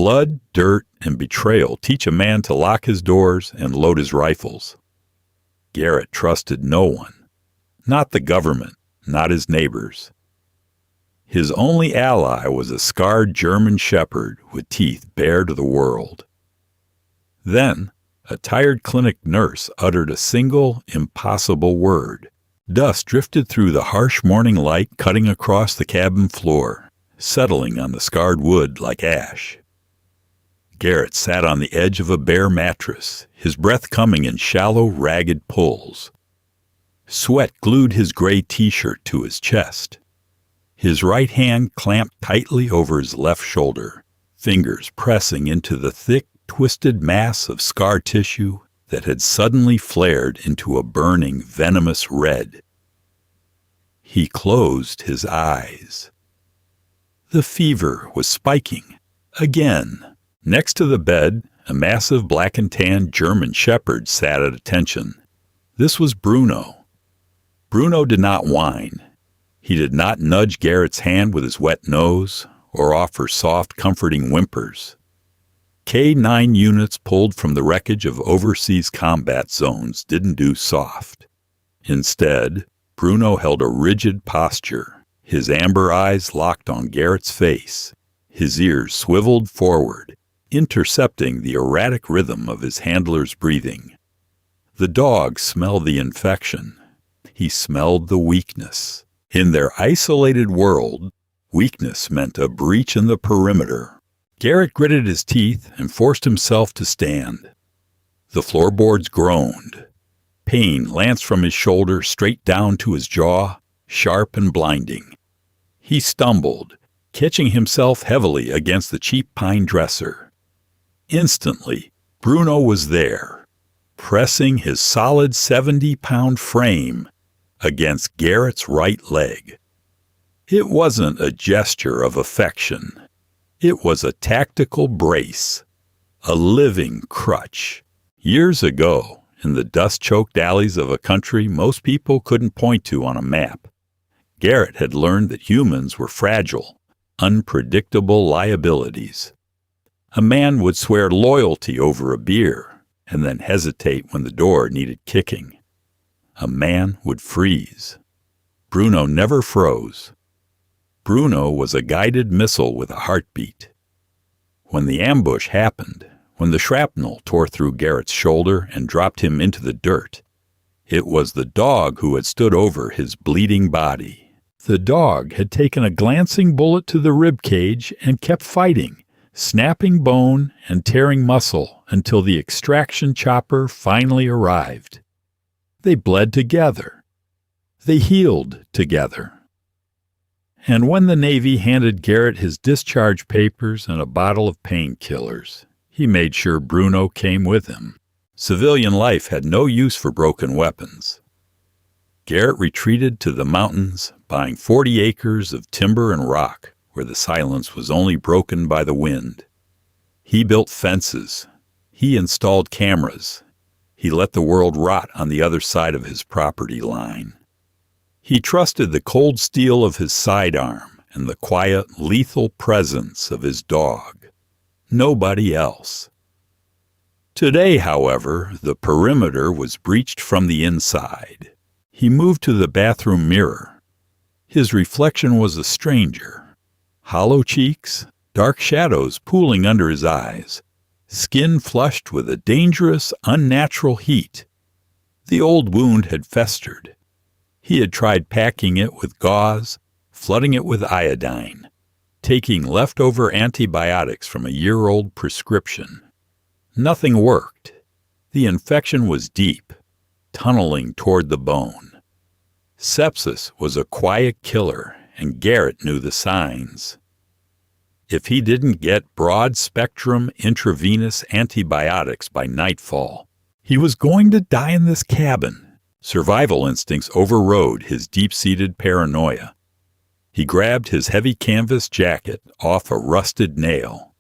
blood, dirt, and betrayal teach a man to lock his doors and load his rifles. Garrett trusted no one. Not the government, not his neighbors. His only ally was a scarred German shepherd with teeth bare to the world. Then, a tired clinic nurse uttered a single, impossible word. Dust drifted through the harsh morning light cutting across the cabin floor, settling on the scarred wood like ash. Garrett sat on the edge of a bare mattress, his breath coming in shallow, ragged pulls. Sweat glued his gray t-shirt to his chest. His right hand clamped tightly over his left shoulder, fingers pressing into the thick, twisted mass of scar tissue that had suddenly flared into a burning, venomous red. He closed his eyes. The fever was spiking again. Next to the bed, a massive black and tan German shepherd sat at attention. This was Bruno. Bruno did not whine. He did not nudge Garrett's hand with his wet nose or offer soft, comforting whimpers. K-9 units pulled from the wreckage of overseas combat zones didn't do soft. Instead, Bruno held a rigid posture, his amber eyes locked on Garrett's face, his ears swiveled forward, intercepting the erratic rhythm of his handler's breathing. The dog smelled the infection. He smelled the weakness. In their isolated world, weakness meant a breach in the perimeter. Garrett gritted his teeth and forced himself to stand. The floorboards groaned. Pain lanced from his shoulder straight down to his jaw, sharp and blinding. He stumbled, catching himself heavily against the cheap pine dresser. Instantly, Bruno was there, pressing his solid 70-pound frame against Garrett's right leg. It wasn't a gesture of affection. It was a tactical brace, a living crutch. Years ago, in the dust-choked alleys of a country most people couldn't point to on a map, Garrett had learned that humans were fragile, unpredictable liabilities. A man would swear loyalty over a beer and then hesitate when the door needed kicking. A man would freeze. Bruno never froze. Bruno was a guided missile with a heartbeat. When the ambush happened, when the shrapnel tore through Garrett's shoulder and dropped him into the dirt, it was the dog who had stood over his bleeding body. The dog had taken a glancing bullet to the rib cage and kept fighting, snapping bone and tearing muscle until the extraction chopper finally arrived. They bled together. They healed together. And when the Navy handed Garrett his discharge papers and a bottle of painkillers, he made sure Bruno came with him. Civilian life had no use for broken weapons. Garrett retreated to the mountains, buying 40 acres of timber and rock, where the silence was only broken by the wind. He built fences. He installed cameras. He let the world rot on the other side of his property line. He trusted the cold steel of his sidearm and the quiet, lethal presence of his dog. Nobody else. Today, however, the perimeter was breached from the inside. He moved to the bathroom mirror. His reflection was a stranger. Hollow cheeks, dark shadows pooling under his eyes, skin flushed with a dangerous, unnatural heat. The old wound had festered. He had tried packing it with gauze, flooding it with iodine, taking leftover antibiotics from a year-old prescription. Nothing worked. The infection was deep, tunneling toward the bone. Sepsis was a quiet killer, and Garrett knew the signs. If he didn't get broad-spectrum intravenous antibiotics by nightfall, he was going to die in this cabin. Survival instincts overrode his deep-seated paranoia. He grabbed his heavy canvas jacket off a rusted nail.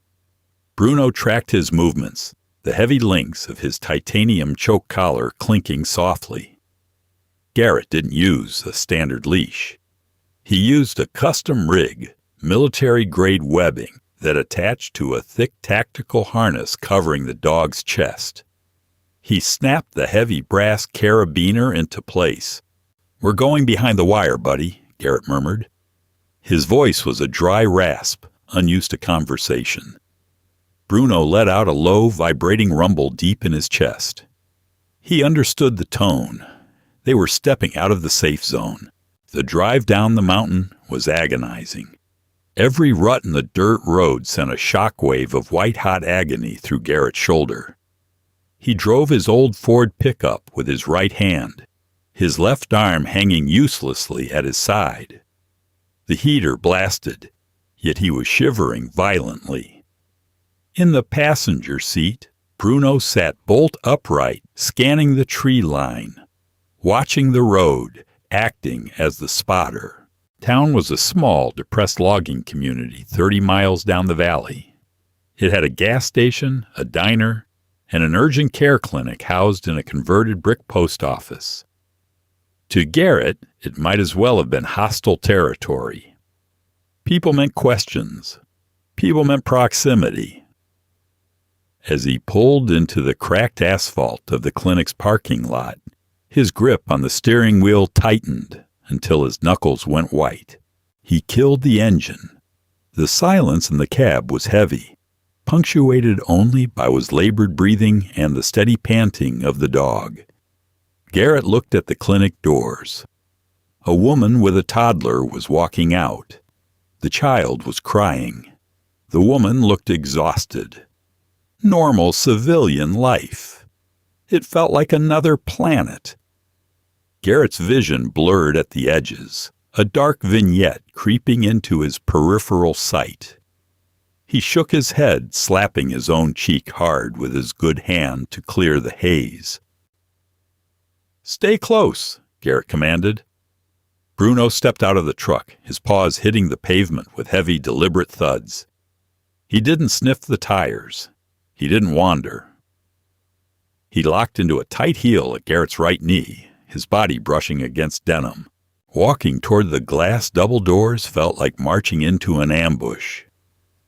Bruno tracked his movements, the heavy links of his titanium choke collar clinking softly. Garrett didn't use a standard leash. He used a custom rig, military-grade webbing that attached to a thick tactical harness covering the dog's chest. He snapped the heavy brass carabiner into place. "We're going behind the wire, buddy," Garrett murmured. His voice was a dry rasp, unused to conversation. Bruno let out a low, vibrating rumble deep in his chest. He understood the tone. They were stepping out of the safe zone. The drive down the mountain was agonizing. Every rut in the dirt road sent a shockwave of white-hot agony through Garrett's shoulder. He drove his old Ford pickup with his right hand, his left arm hanging uselessly at his side. The heater blasted, yet he was shivering violently. In the passenger seat, Bruno sat bolt upright, scanning the tree line, watching the road, acting as the spotter. Town was a small, depressed logging community 30 miles down the valley. It had a gas station, a diner, and an urgent care clinic housed in a converted brick post office. To Garrett, it might as well have been hostile territory. People meant questions. People meant proximity. As he pulled into the cracked asphalt of the clinic's parking lot, his grip on the steering wheel tightened until his knuckles went white. He killed the engine. The silence in the cab was heavy, punctuated only by his labored breathing and the steady panting of the dog. Garrett looked at the clinic doors. A woman with a toddler was walking out. The child was crying. The woman looked exhausted. Normal civilian life. It felt like another planet. Garrett's vision blurred at the edges, a dark vignette creeping into his peripheral sight. He shook his head, slapping his own cheek hard with his good hand to clear the haze. "Stay close," Garrett commanded. Bruno stepped out of the truck, his paws hitting the pavement with heavy, deliberate thuds. He didn't sniff the tires. He didn't wander. He locked into a tight heel at Garrett's right knee, his body brushing against denim. Walking toward the glass double doors felt like marching into an ambush.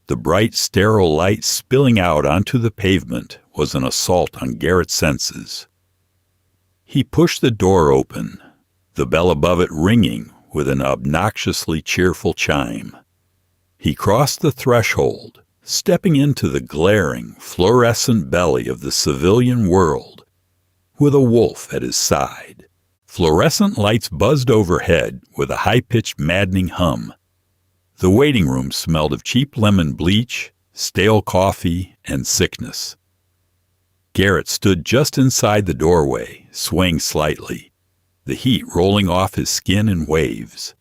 The bright, sterile light spilling out onto the pavement was an assault on Garrett's senses. He pushed the door open, the bell above it ringing with an obnoxiously cheerful chime. He crossed the threshold, stepping into the glaring, fluorescent belly of the civilian world, with a wolf at his side. Fluorescent lights buzzed overhead with a high-pitched, maddening hum. The waiting room smelled of cheap lemon bleach, stale coffee, and sickness. Garrett stood just inside the doorway, swaying slightly, the heat rolling off his skin in waves.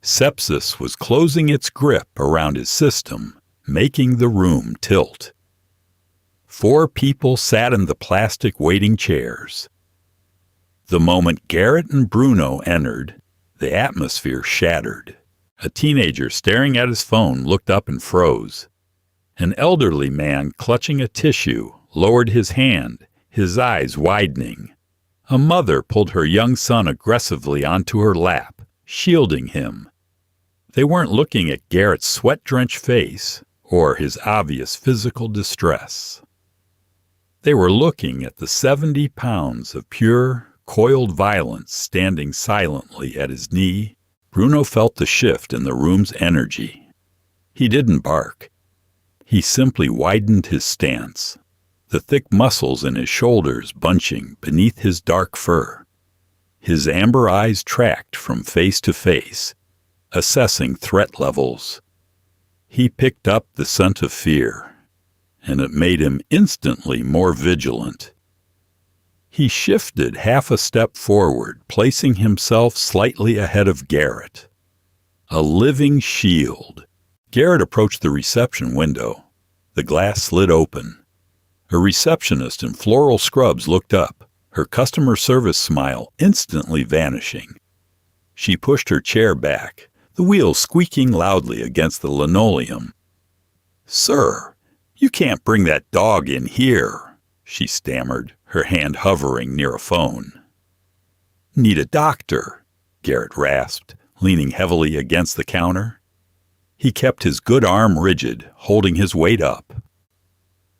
Sepsis was closing its grip around his system, making the room tilt. 4 people sat in the plastic waiting chairs. The moment Garrett and Bruno entered, the atmosphere shattered. A teenager staring at his phone looked up and froze. An elderly man clutching a tissue lowered his hand, his eyes widening. A mother pulled her young son aggressively onto her lap, shielding him. They weren't looking at Garrett's sweat-drenched face or his obvious physical distress. They were looking at the 70 pounds of pure, coiled violence standing silently at his knee. Bruno felt the shift in the room's energy. He didn't bark. He simply widened his stance, the thick muscles in his shoulders bunching beneath his dark fur. His amber eyes tracked from face to face, assessing threat levels. He picked up the scent of fear, and it made him instantly more vigilant. He shifted half a step forward, placing himself slightly ahead of Garrett. A living shield. Garrett approached the reception window. The glass slid open. A receptionist in floral scrubs looked up, her customer service smile instantly vanishing. She pushed her chair back, the wheels squeaking loudly against the linoleum. "Sir, you can't bring that dog in here," she stammered, her hand hovering near a phone. "Need a doctor," Garrett rasped, leaning heavily against the counter. He kept his good arm rigid, holding his weight up.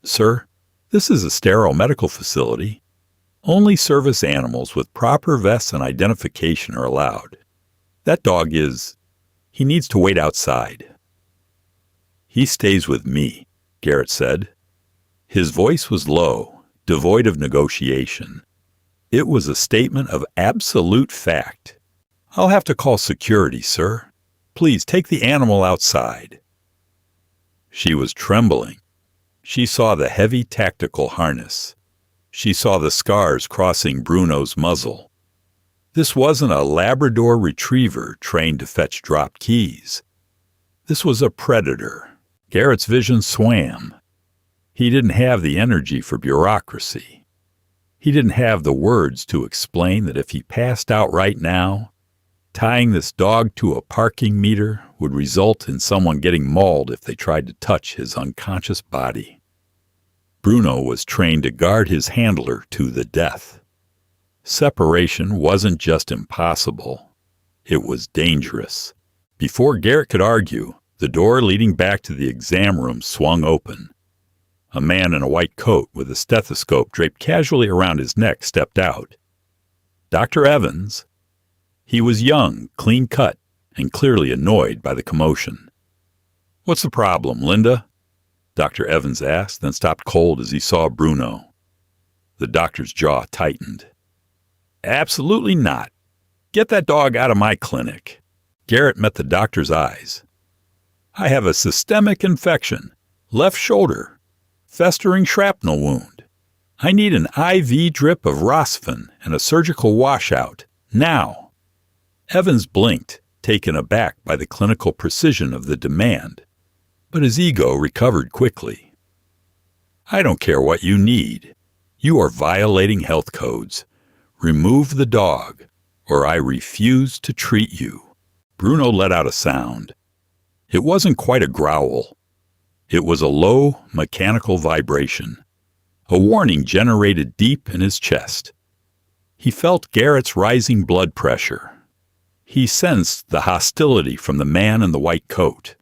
"Sir, this is a sterile medical facility. Only service animals with proper vests and identification are allowed. That dog he needs to wait outside." "He stays with me," Garrett said. His voice was low, devoid of negotiation. It was a statement of absolute fact. "I'll have to call security, sir. Please take the animal outside." She was trembling. She saw the heavy tactical harness. She saw the scars crossing Bruno's muzzle. This wasn't a Labrador retriever trained to fetch dropped keys. This was a predator. Garrett's vision swam. He didn't have the energy for bureaucracy. He didn't have the words to explain that if he passed out right now, tying this dog to a parking meter would result in someone getting mauled if they tried to touch his unconscious body. Bruno was trained to guard his handler to the death. Separation wasn't just impossible. It was dangerous. Before Garrett could argue, the door leading back to the exam room swung open. A man in a white coat with a stethoscope draped casually around his neck stepped out. Dr. Evans. He was young, clean-cut, and clearly annoyed by the commotion. "What's the problem, Linda?" Dr. Evans asked, then stopped cold as he saw Bruno. The doctor's jaw tightened. "Absolutely not. Get that dog out of my clinic." Garrett met the doctor's eyes. "I have a systemic infection, left shoulder, festering shrapnel wound. I need an IV drip of Rosfin and a surgical washout, now." Evans blinked, taken aback by the clinical precision of the demand, but his ego recovered quickly. "I don't care what you need. You are violating health codes. Remove the dog, or I refuse to treat you." Bruno let out a sound. It wasn't quite a growl. It was a low, mechanical vibration, a warning generated deep in his chest. He felt Garrett's rising blood pressure. He sensed the hostility from the man in the white coat.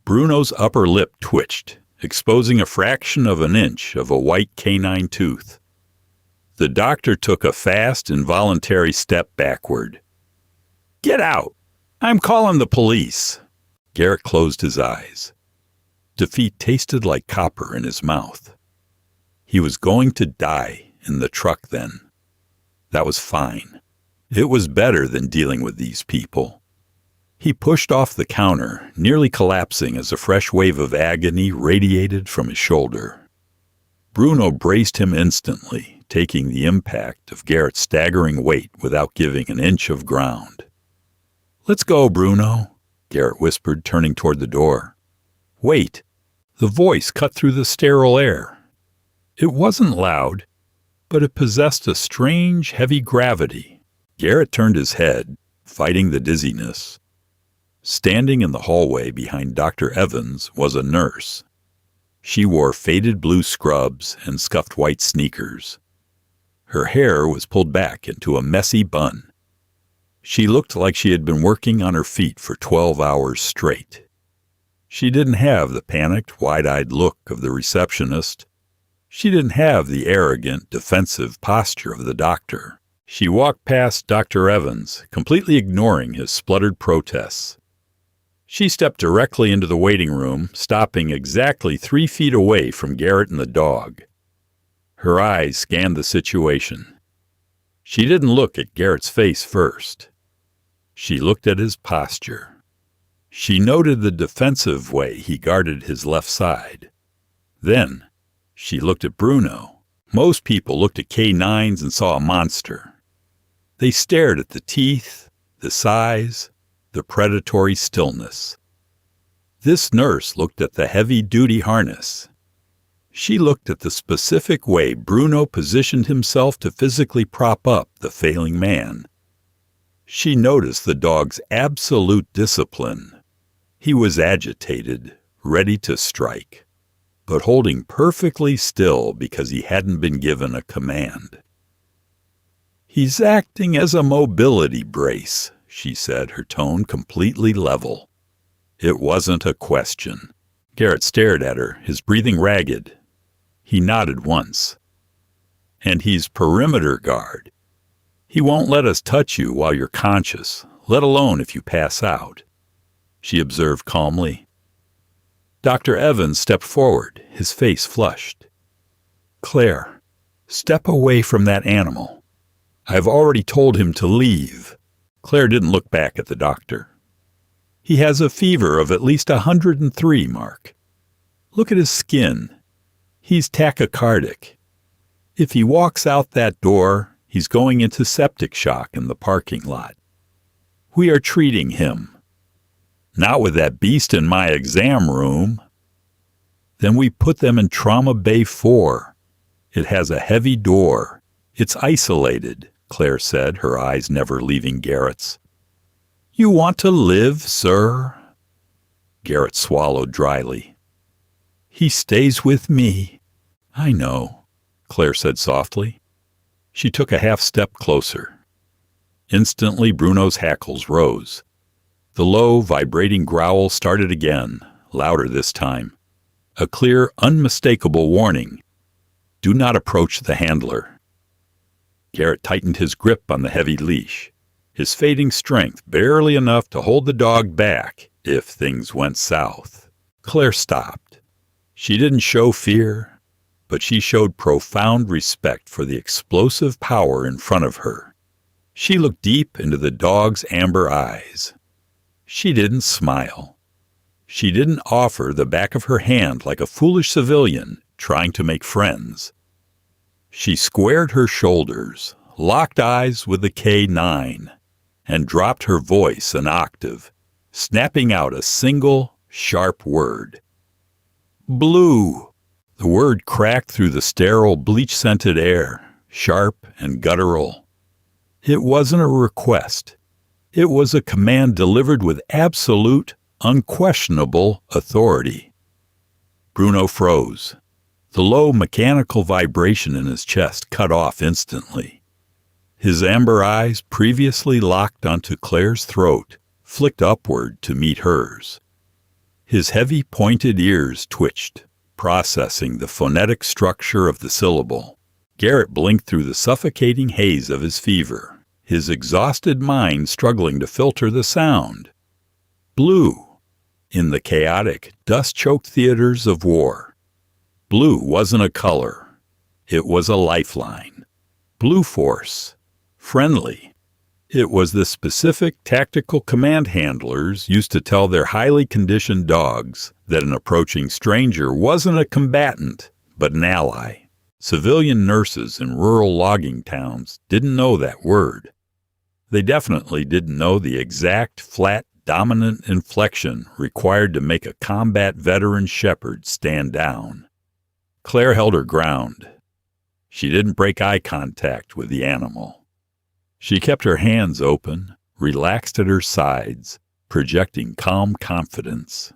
Bruno's upper lip twitched, exposing a fraction of an inch of a white canine tooth. The doctor took a fast, involuntary step backward. "Get out! I'm calling the police!" Garrett closed his eyes. Defeat tasted like copper in his mouth. He was going to die in the truck then. That was fine. It was better than dealing with these people. He pushed off the counter, nearly collapsing as a fresh wave of agony radiated from his shoulder. Bruno braced him instantly, taking the impact of Garrett's staggering weight without giving an inch of ground. "Let's go, Bruno," Garrett whispered, turning toward the door. "Wait." The voice cut through the sterile air. It wasn't loud, but it possessed a strange, heavy gravity. Garrett turned his head, fighting the dizziness. Standing in the hallway behind Dr. Evans was a nurse. She wore faded blue scrubs and scuffed white sneakers. Her hair was pulled back into a messy bun. She looked like she had been working on her feet for 12 hours straight. She didn't have the panicked, wide-eyed look of the receptionist. She didn't have the arrogant, defensive posture of the doctor. She walked past Dr. Evans, completely ignoring his spluttered protests. She stepped directly into the waiting room, stopping exactly 3 feet away from Garrett and the dog. Her eyes scanned the situation. She didn't look at Garrett's face first. She looked at his posture. She noted the defensive way he guarded his left side. Then, she looked at Bruno. Most people looked at K9s and saw a monster. They stared at the teeth, the size, the predatory stillness. This nurse looked at the heavy-duty harness. She looked at the specific way Bruno positioned himself to physically prop up the failing man. She noticed the dog's absolute discipline. He was agitated, ready to strike, but holding perfectly still because he hadn't been given a command. "He's acting as a mobility brace," she said, her tone completely level. It wasn't a question. Garrett stared at her, his breathing ragged. He nodded once. And he's perimeter guard. He won't let us touch you while you're conscious, let alone if you pass out, she observed calmly. Dr. Evans stepped forward, his face flushed. Claire, step away from that animal. I've already told him to leave. Claire didn't look back at the doctor. He has a fever of at least 103, Mark. Look at his skin. He's tachycardic. If he walks out that door, he's going into septic shock in the parking lot. We are treating him. Not with that beast in my exam room. Then we put them in Trauma Bay 4. It has a heavy door. It's isolated, Claire said, her eyes never leaving Garrett's. You want to live, sir? Garrett swallowed dryly. He stays with me. I know, Claire said softly. She took a half step closer. Instantly, Bruno's hackles rose. The low, vibrating growl started again, louder this time. A clear, unmistakable warning. Do not approach the handler. Garrett tightened his grip on the heavy leash, his fading strength barely enough to hold the dog back if things went south. Claire stopped. She didn't show fear, but she showed profound respect for the explosive power in front of her. She looked deep into the dog's amber eyes. She didn't smile. She didn't offer the back of her hand like a foolish civilian trying to make friends. She squared her shoulders, locked eyes with the K9, and dropped her voice an octave, snapping out a single, sharp word. Blue! The word cracked through the sterile, bleach-scented air, sharp and guttural. It wasn't a request. It was a command delivered with absolute, unquestionable authority. Bruno froze. The low mechanical vibration in his chest cut off instantly. His amber eyes, previously locked onto Claire's throat, flicked upward to meet hers. His heavy, pointed ears twitched, processing the phonetic structure of the syllable. Garrett blinked through the suffocating haze of his fever, his exhausted mind struggling to filter the sound. Blue, in the chaotic, dust-choked theaters of war. Blue wasn't a color. It was a lifeline. Blue force. Friendly. It was the specific tactical command handlers used to tell their highly conditioned dogs that an approaching stranger wasn't a combatant, but an ally. Civilian nurses in rural logging towns didn't know that word. They definitely didn't know the exact, flat, dominant inflection required to make a combat veteran shepherd stand down. Claire held her ground. She didn't break eye contact with the animal. She kept her hands open, relaxed at her sides, projecting calm confidence.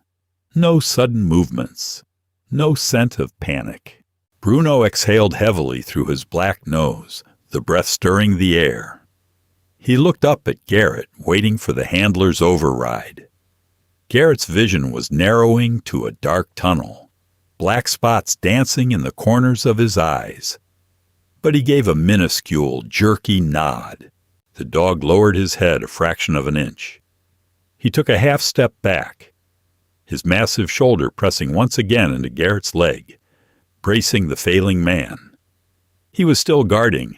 No sudden movements. No scent of panic. Bruno exhaled heavily through his black nose, the breath stirring the air. He looked up at Garrett, waiting for the handler's override. Garrett's vision was narrowing to a dark tunnel, black spots dancing in the corners of his eyes. But he gave a minuscule, jerky nod. The dog lowered his head a fraction of an inch. He took a half step back, his massive shoulder pressing once again into Garrett's leg, bracing the failing man. He was still guarding,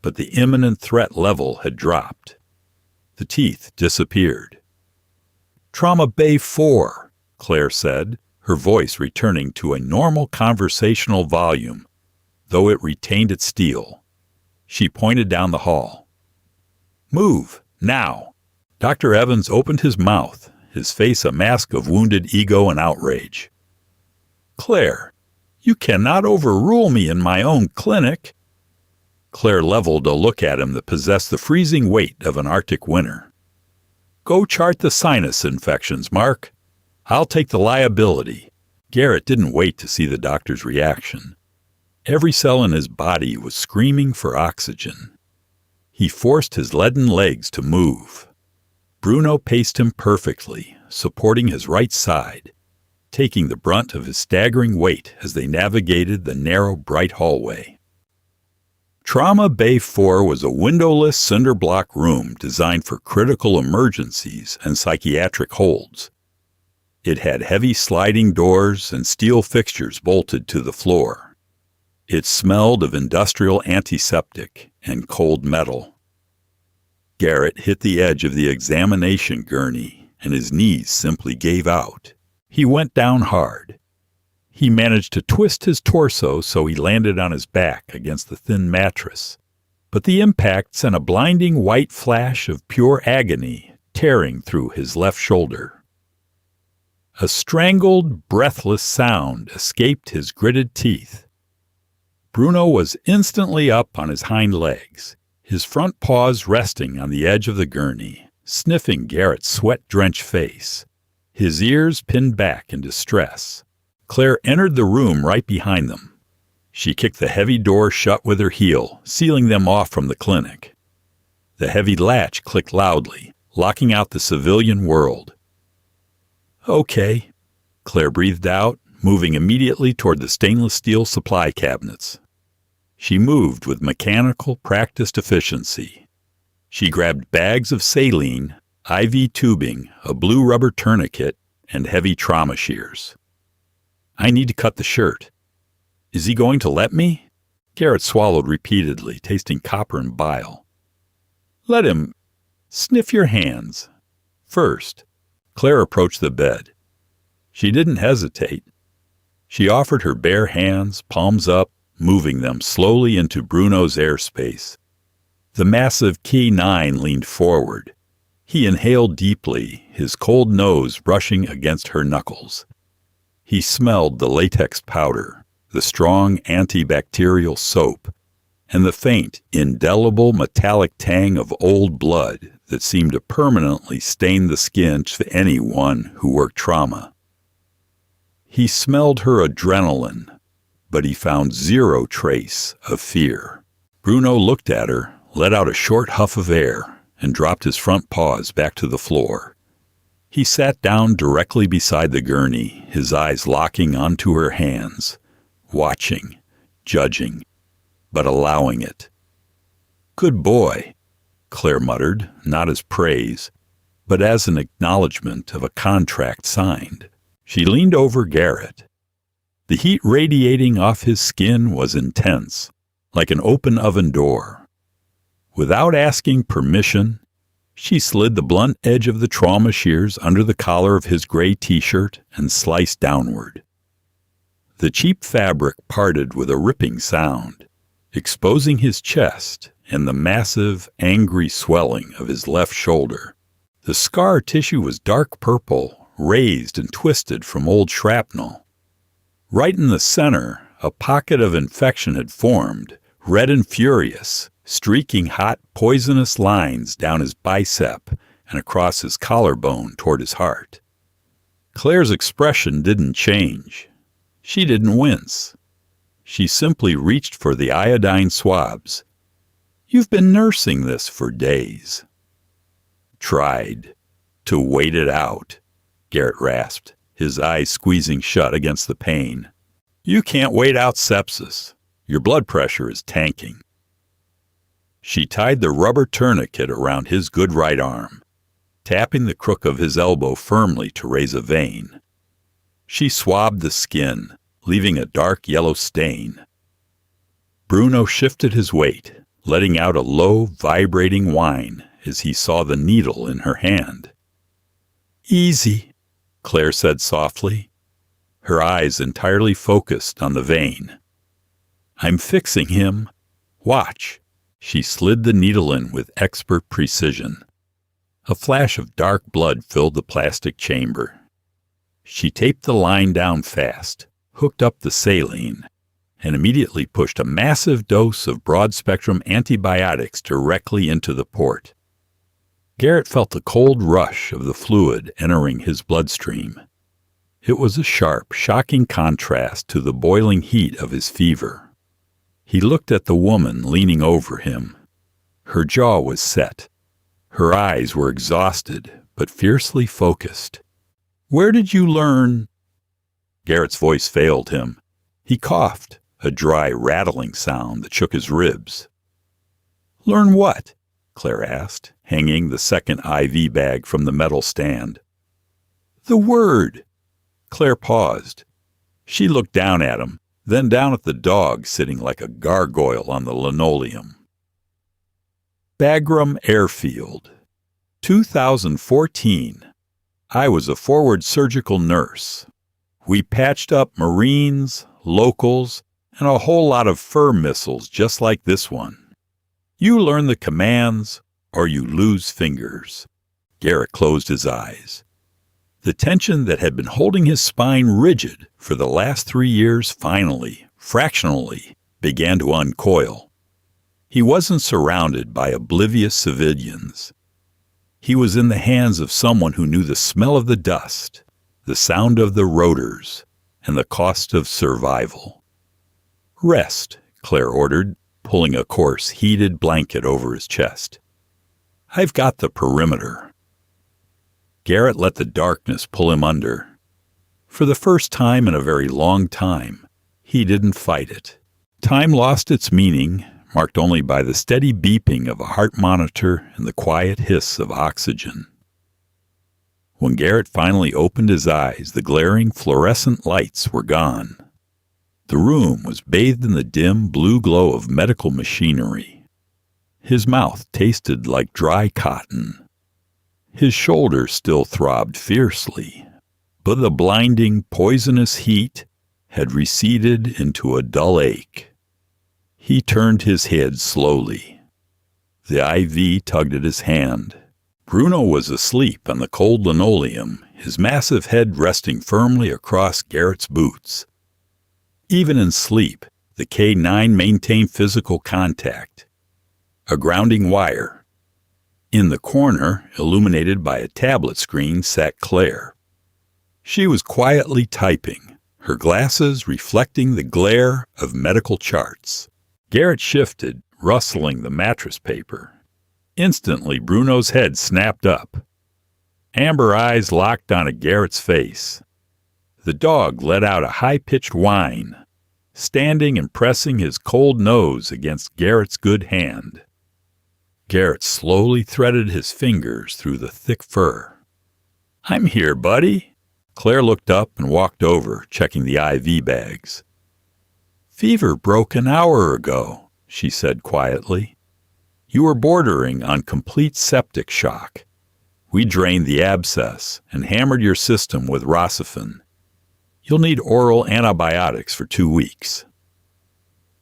but the imminent threat level had dropped. The teeth disappeared. Trauma Bay 4, Claire said, her voice returning to a normal conversational volume, though it retained its steel. She pointed down the hall. Move, now. Dr. Evans opened his mouth, his face a mask of wounded ego and outrage. Claire, you cannot overrule me in my own clinic. Claire leveled a look at him that possessed the freezing weight of an Arctic winter. Go chart the sinus infections, Mark. I'll take the liability. Garrett didn't wait to see the doctor's reaction. Every cell in his body was screaming for oxygen. He forced his leaden legs to move. Bruno paced him perfectly, supporting his right side, taking the brunt of his staggering weight as they navigated the narrow, bright hallway. Trauma Bay 4 was a windowless cinder block room designed for critical emergencies and psychiatric holds. It had heavy sliding doors and steel fixtures bolted to the floor. It smelled of industrial antiseptic and cold metal. Garrett hit the edge of the examination gurney, and his knees simply gave out. He went down hard. He managed to twist his torso so he landed on his back against the thin mattress, but the impact sent a blinding white flash of pure agony tearing through his left shoulder. A strangled, breathless sound escaped his gritted teeth. Bruno was instantly up on his hind legs, his front paws resting on the edge of the gurney, sniffing Garrett's sweat-drenched face, his ears pinned back in distress. Claire entered the room right behind them. She kicked the heavy door shut with her heel, sealing them off from the clinic. The heavy latch clicked loudly, locking out the civilian world. "Okay," Claire breathed out, moving immediately toward the stainless steel supply cabinets. She moved with mechanical, practiced efficiency. She grabbed bags of saline, IV tubing, a blue rubber tourniquet, and heavy trauma shears. "I need to cut the shirt." "Is he going to let me?" Garrett swallowed repeatedly, tasting copper and bile. "Let him. Sniff your hands." First, Claire approached the bed. She didn't hesitate. She offered her bare hands, palms up, moving them slowly into Bruno's airspace. The massive Key 9 leaned forward. He inhaled deeply, his cold nose brushing against her knuckles. He smelled the latex powder, the strong antibacterial soap, and the faint, indelible metallic tang of old blood that seemed to permanently stain the skin to anyone who worked trauma. He smelled her adrenaline, but he found zero trace of fear. Bruno looked at her, let out a short huff of air, and dropped his front paws back to the floor. He sat down directly beside the gurney, his eyes locking onto her hands, watching, judging, but allowing it. "Good boy," Claire muttered, not as praise, but as an acknowledgement of a contract signed. She leaned over Garrett. The heat radiating off his skin was intense, like an open oven door. Without asking permission, she slid the blunt edge of the trauma shears under the collar of his gray t-shirt and sliced downward. The cheap fabric parted with a ripping sound, exposing his chest and the massive, angry swelling of his left shoulder. The scar tissue was dark purple, raised and twisted from old shrapnel. Right in the center, a pocket of infection had formed, red and furious, streaking hot, poisonous lines down his bicep and across his collarbone toward his heart. Claire's expression didn't change. She didn't wince. She simply reached for the iodine swabs. "You've been nursing this for days." "Tried to wait it out," Garrett rasped, his eyes squeezing shut against the pain. "You can't wait out sepsis. Your blood pressure is tanking." She tied the rubber tourniquet around his good right arm, tapping the crook of his elbow firmly to raise a vein. She swabbed the skin, leaving a dark yellow stain. Bruno shifted his weight, letting out a low, vibrating whine as he saw the needle in her hand. "Easy," Claire said softly, her eyes entirely focused on the vein. "I'm fixing him. Watch." She slid the needle in with expert precision. A flash of dark blood filled the plastic chamber. She taped the line down fast, hooked up the saline, and immediately pushed a massive dose of broad-spectrum antibiotics directly into the port. Garrett felt the cold rush of the fluid entering his bloodstream. It was a sharp, shocking contrast to the boiling heat of his fever. He looked at the woman leaning over him. Her jaw was set, Her eyes were exhausted, but fiercely focused. "Where did you learn—" Garrett's voice failed him. He coughed, a dry, rattling sound that shook his ribs. "Learn what?" Claire asked, hanging the second IV bag from the metal stand. "The word." Claire paused. She looked down at him, then down at the dog sitting like a gargoyle on the linoleum. Bagram Airfield, 2014. I was a forward surgical nurse. We patched up Marines, locals, and a whole lot of fur missiles just like this one. You learn the commands, or you lose fingers. Garrett closed his eyes. The tension that had been holding his spine rigid for the last 3 years finally, fractionally, began to uncoil. He wasn't surrounded by oblivious civilians. He was in the hands of someone who knew the smell of the dust, the sound of the rotors, and the cost of survival. "Rest," Claire ordered, pulling a coarse, heated blanket over his chest. "I've got the perimeter." Garrett let the darkness pull him under. For the first time in a very long time, he didn't fight it. Time lost its meaning, marked only by the steady beeping of a heart monitor and the quiet hiss of oxygen. When Garrett finally opened his eyes, the glaring fluorescent lights were gone. The room was bathed in the dim blue glow of medical machinery. His mouth tasted like dry cotton. His shoulders still throbbed fiercely, but the blinding, poisonous heat had receded into a dull ache. He turned his head slowly. The IV tugged at his hand. Bruno was asleep on the cold linoleum, his massive head resting firmly across Garrett's boots. Even in sleep, the K9 maintained physical contact. A grounding wire. In the corner, illuminated by a tablet screen, sat Claire. She was quietly typing, her glasses reflecting the glare of medical charts. Garrett shifted, rustling the mattress paper. Instantly, Bruno's head snapped up. Amber eyes locked onto Garrett's face. The dog let out a high-pitched whine, standing and pressing his cold nose against Garrett's good hand. Garrett slowly threaded his fingers through the thick fur. "I'm here, buddy." Claire looked up and walked over, checking the IV bags. "Fever broke an hour ago," she said quietly. "You were bordering on complete septic shock. We drained the abscess and hammered your system with Rocephin. You'll need oral antibiotics for 2 weeks."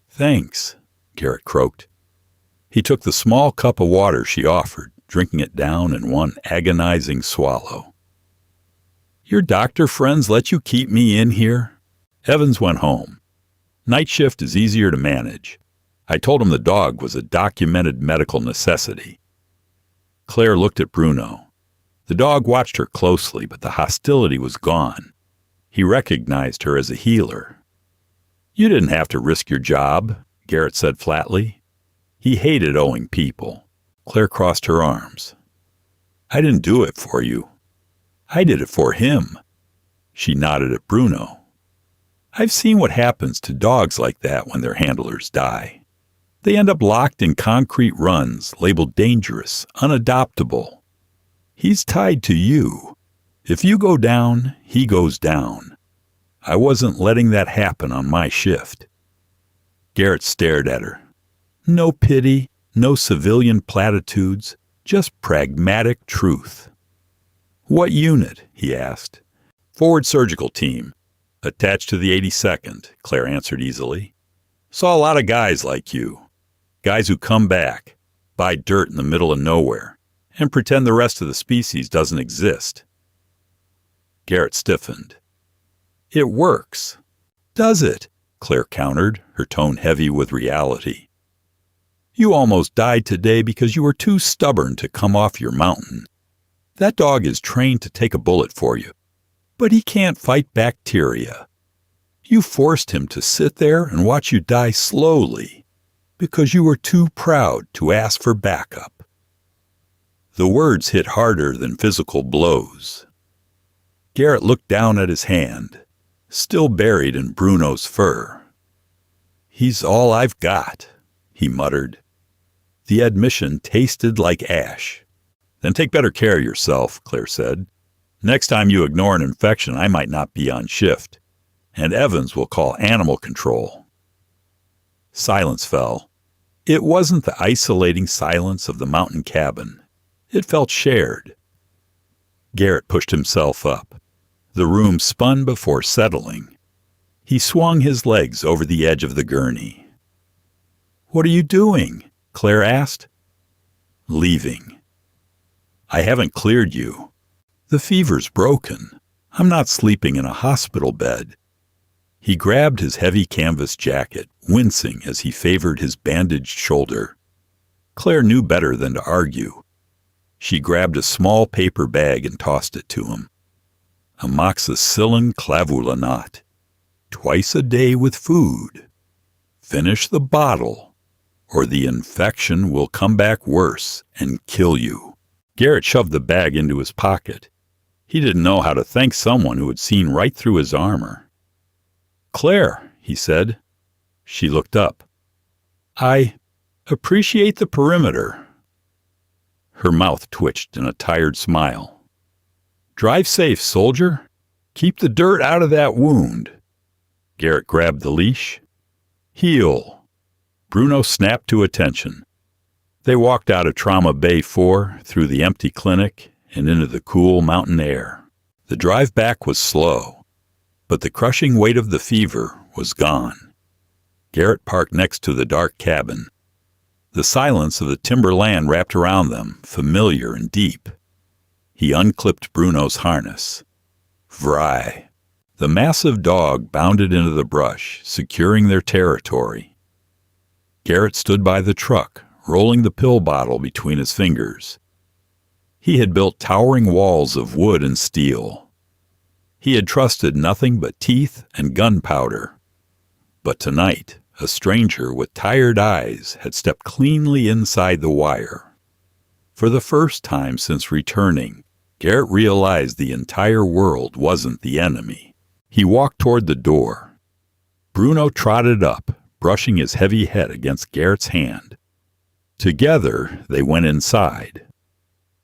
"Thanks," Garrett croaked. He took the small cup of water she offered, drinking it down in one agonizing swallow. "Your doctor friends let you keep me in here?" Evans went home. "Night shift is easier to manage. I told him the dog was a documented medical necessity." Claire looked at Bruno. The dog watched her closely, but the hostility was gone. He recognized her as a healer. "You didn't have to risk your job," Garrett said flatly. He hated owing people. Claire crossed her arms. "I didn't do it for you. I did it for him." She nodded at Bruno. "I've seen what happens to dogs like that when their handlers die. They end up locked in concrete runs, labeled dangerous, unadoptable. He's tied to you. If you go down, he goes down. I wasn't letting that happen on my shift." Garrett stared at her. No pity, no civilian platitudes, just pragmatic truth. "What unit?" he asked. "Forward surgical team. Attached to the 82nd, Claire answered easily. "Saw a lot of guys like you. Guys who come back, buy dirt in the middle of nowhere, and pretend the rest of the species doesn't exist." Garrett stiffened. "It works." "Does it?" Claire countered, her tone heavy with reality. "You almost died today because you were too stubborn to come off your mountain. That dog is trained to take a bullet for you, but he can't fight bacteria. You forced him to sit there and watch you die slowly because you were too proud to ask for backup." The words hit harder than physical blows. Garrett looked down at his hand, still buried in Bruno's fur. "He's all I've got," he muttered. The admission tasted like ash. "Then take better care of yourself," Claire said. "Next time you ignore an infection, I might not be on shift, and Evans will call animal control." Silence fell. It wasn't the isolating silence of the mountain cabin. It felt shared. Garrett pushed himself up. The room spun before settling. He swung his legs over the edge of the gurney. "What are you doing?" Claire asked. "Leaving. I haven't cleared you. The fever's broken. I'm not sleeping in a hospital bed." He grabbed his heavy canvas jacket, wincing as he favored his bandaged shoulder. Claire knew better than to argue. She grabbed a small paper bag and tossed it to him. "Amoxicillin clavulanate. Twice a day with food. Finish the bottle, or the infection will come back worse and kill you." Garrett shoved the bag into his pocket. He didn't know how to thank someone who had seen right through his armor. "Claire," he said. She looked up. "I appreciate the perimeter." Her mouth twitched in a tired smile. "Drive safe, soldier. Keep the dirt out of that wound." Garrett grabbed the leash. "Heel." Bruno snapped to attention. They walked out of Trauma Bay 4, through the empty clinic, and into the cool mountain air. The drive back was slow, but the crushing weight of the fever was gone. Garrett parked next to the dark cabin. The silence of the timber land wrapped around them, familiar and deep. He unclipped Bruno's harness. Vry. The massive dog bounded into the brush, securing their territory. Garrett stood by the truck, rolling the pill bottle between his fingers. He had built towering walls of wood and steel. He had trusted nothing but teeth and gunpowder. But tonight, a stranger with tired eyes had stepped cleanly inside the wire. For the first time since returning, Garrett realized the entire world wasn't the enemy. He walked toward the door. Bruno trotted up, brushing his heavy head against Garrett's hand. Together, they went inside.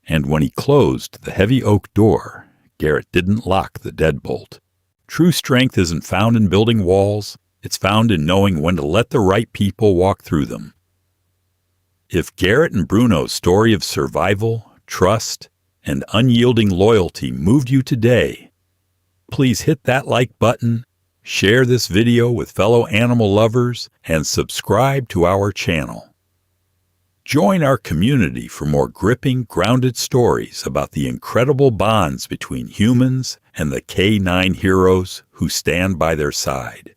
And when he closed the heavy oak door, Garrett didn't lock the deadbolt. True strength isn't found in building walls. It's found in knowing when to let the right people walk through them. If Garrett and Bruno's story of survival, trust, and unyielding loyalty moved you today, please hit that like button, share this video with fellow animal lovers, and subscribe to our channel. Join our community for more gripping, grounded stories about the incredible bonds between humans and the K9 heroes who stand by their side.